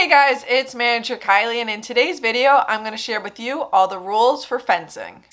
Hey guys, it's Manager Kylie, and in today's video, I'm going to share with you all the rules for fencing.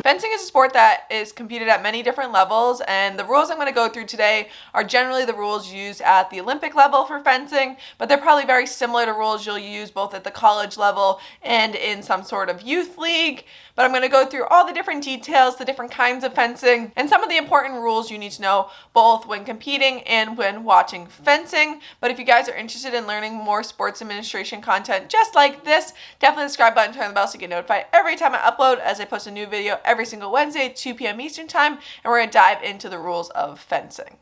Fencing is a sport that is competed at many different levels, and the rules I'm going to go through today are generally the rules used at the Olympic level for fencing, but they're probably very similar to rules you'll use both at the college level and in some sort of youth league. But I'm going to go through all the different details, the different kinds of fencing, and some of the important rules you need to know both when competing and when watching fencing. But if you guys are interested in learning more sports administration content just like this, definitely the subscribe button, turn the bell so you get notified every time I upload, as I post a new video every single Wednesday at 2 p.m. Eastern Time, and we're going to dive into the rules of fencing.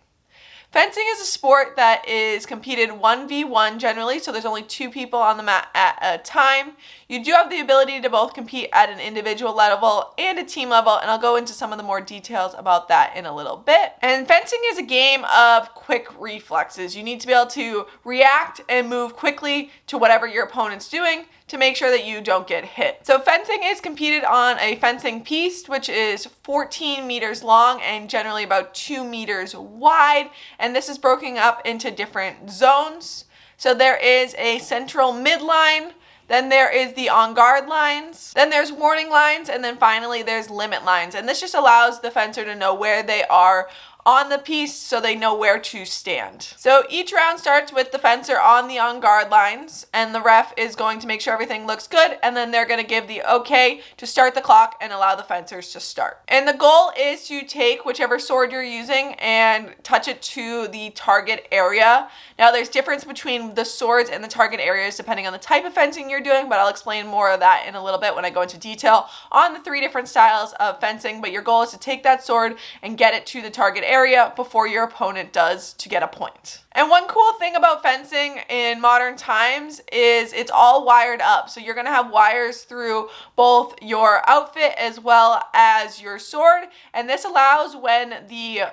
Fencing is a sport that is competed 1v1 generally, so there's only two people on the mat at a time. You do have the ability to both compete at an individual level and a team level, and I'll go into some of the more details about that in a little bit. And fencing is a game of quick reflexes. You need to be able to react and move quickly to whatever your opponent's doing to make sure that you don't get hit. So fencing is competed on a fencing piste, which is 14 meters long and generally about 2 meters wide. And this is broken up into different zones. So there is a central midline, then there is the on-guard lines, then there's warning lines, and then finally there's limit lines. And this just allows the fencer to know where they are on the piste so they know where to stand. So each round starts with the fencer on the on-guard lines, and the ref is going to make sure everything looks good, and then they're going to give the okay to start the clock and allow the fencers to start. And the goal is to take whichever sword you're using and touch it to the target area. Now there's difference between the swords and the target areas depending on the type of fencing you're doing, but I'll explain more of that in a little bit when I go into detail on the 3 different styles of fencing. But your goal is to take that sword and get it to the target area before your opponent does to get a point. And one cool thing about fencing in modern times is it's all wired up. So you're going to have wires through both your outfit as well as your sword. And this allows when the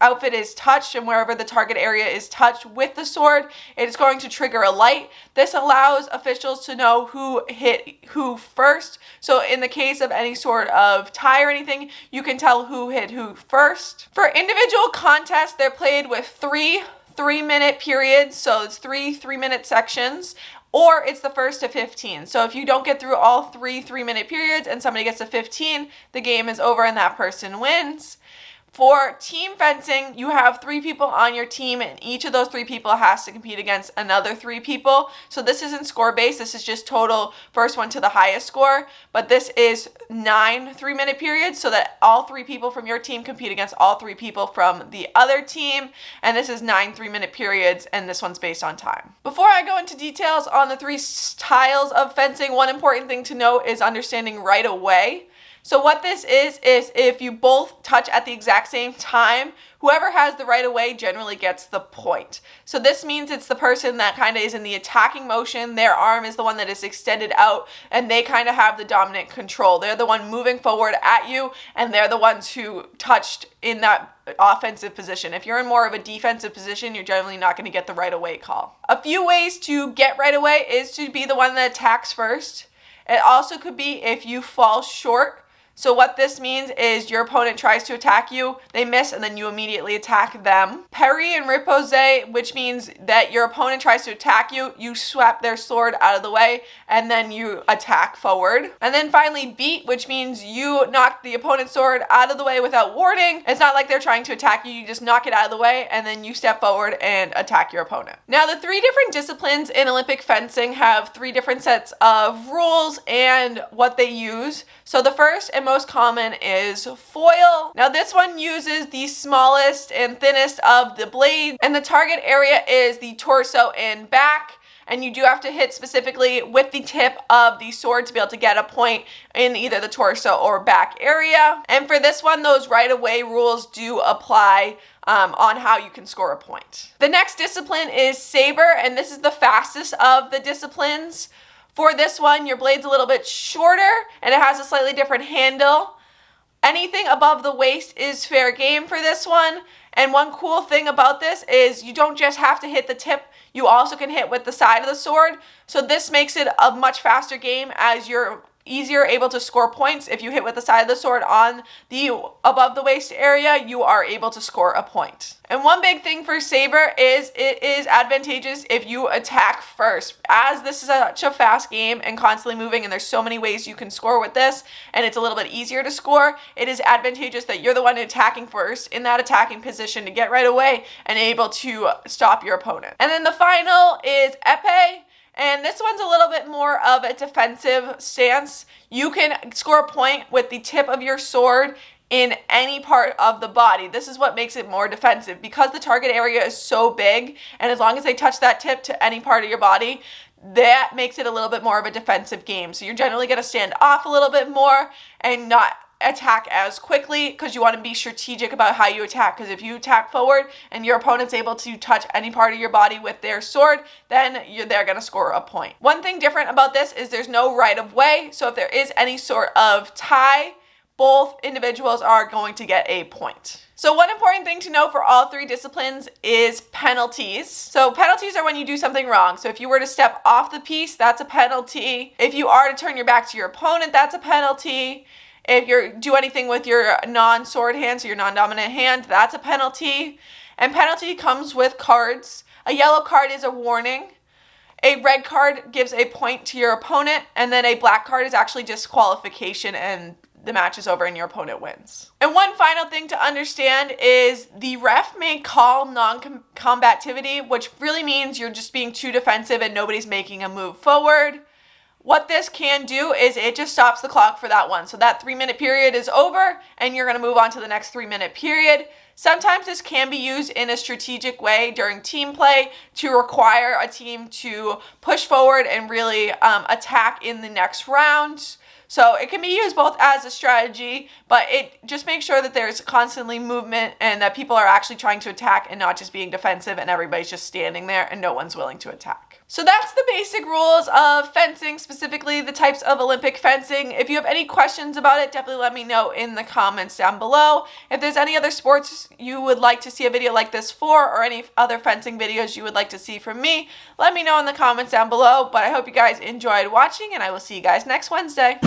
outfit is touched and wherever the target area is touched with the sword, it is going to trigger a light. This allows officials to know who hit who first. So in the case of any sort of tie or anything, you can tell who hit who first. For individual contests, they're played with 3 3-minute periods. So it's 3 3-minute sections, or it's the first to 15. So if you don't get through all 3 3-minute periods and somebody gets to 15, the game is over and that person wins. For team fencing, you have 3 people on your team, and each of those 3 people has to compete against another 3 people. So this isn't score-based. This is just total first one to the highest score. But this is 9 3-minute periods, so that all 3 people from your team compete against all 3 people from the other team. And this is 9 3-minute periods, and this one's based on time. Before I go into details on the 3 styles of fencing, one important thing to note is understanding right away. So what this is if you both touch at the exact same time, whoever has the right of way generally gets the point. So this means it's the person that kind of is in the attacking motion. Their arm is the one that is extended out, and they kind of have the dominant control. They're the one moving forward at you, and they're the ones who touched in that offensive position. If you're in more of a defensive position, you're generally not going to get the right of way call. A few ways to get right of way is to be the one that attacks first. It also could be if you fall short. So what this means is your opponent tries to attack you, they miss, and then you immediately attack them. Parry and repose, which means that your opponent tries to attack you, you swap their sword out of the way, and then you attack forward. And then finally beat, which means you knock the opponent's sword out of the way without warning. It's not like they're trying to attack you, you just knock it out of the way, and then you step forward and attack your opponent. Now the 3 different disciplines in Olympic fencing have 3 different sets of rules and what they use. So the first and most common is foil. Now this one uses the smallest and thinnest of the blades, and the target area is the torso and back. And you do have to hit specifically with the tip of the sword to be able to get a point in either the torso or back area. And for this one, those right-of-way rules do apply on how you can score a point. The next discipline is saber, and this is the fastest of the disciplines. For this one, your blade's a little bit shorter and it has a slightly different handle. Anything above the waist is fair game for this one. And one cool thing about this is you don't just have to hit the tip, you also can hit with the side of the sword. So this makes it a much faster game as your easier able to score points. If you hit with the side of the sword on the above the waist area, you are able to score a point. And one big thing for Saber is it is advantageous if you attack first. As this is such a fast game and constantly moving, and there's so many ways you can score with this, and it's a little bit easier to score, it is advantageous that you're the one attacking first in that attacking position to get right away and able to stop your opponent. And then the final is epee. And this one's a little bit more of a defensive stance. You can score a point with the tip of your sword in any part of the body. This is what makes it more defensive because the target area is so big, and as long as they touch that tip to any part of your body, that makes it a little bit more of a defensive game. So you're generally going to stand off a little bit more and not attack as quickly because you want to be strategic about how you attack, because if you attack forward and your opponent's able to touch any part of your body with their sword, then they're going to score a point. One thing different about this is there's no right of way, so if there is any sort of tie, both individuals are going to get a point. So one important thing to know for all three disciplines is penalties. So penalties are when you do something wrong. So if you were to step off the piste, that's a penalty. If you are to turn your back to your opponent, that's a penalty. If you do anything with your non-sword hand, so your non-dominant hand, that's a penalty. And penalty comes with cards. A yellow card is a warning. A red card gives a point to your opponent. And then a black card is actually disqualification and the match is over and your opponent wins. And one final thing to understand is the ref may call non-combativity, which really means you're just being too defensive and nobody's making a move forward. What this can do is it just stops the clock for that one. So that 3-minute period is over and you're going to move on to the next 3-minute period. Sometimes this can be used in a strategic way during team play to require a team to push forward and really attack in the next round. So it can be used both as a strategy, but it just makes sure that there's constantly movement and that people are actually trying to attack and not just being defensive and everybody's just standing there and no one's willing to attack. So that's the basic rules of fencing, specifically the types of Olympic fencing. If you have any questions about it, definitely let me know in the comments down below. If there's any other sports you would like to see a video like this for, or any other fencing videos you would like to see from me, let me know in the comments down below. But I hope you guys enjoyed watching and I will see you guys next Wednesday.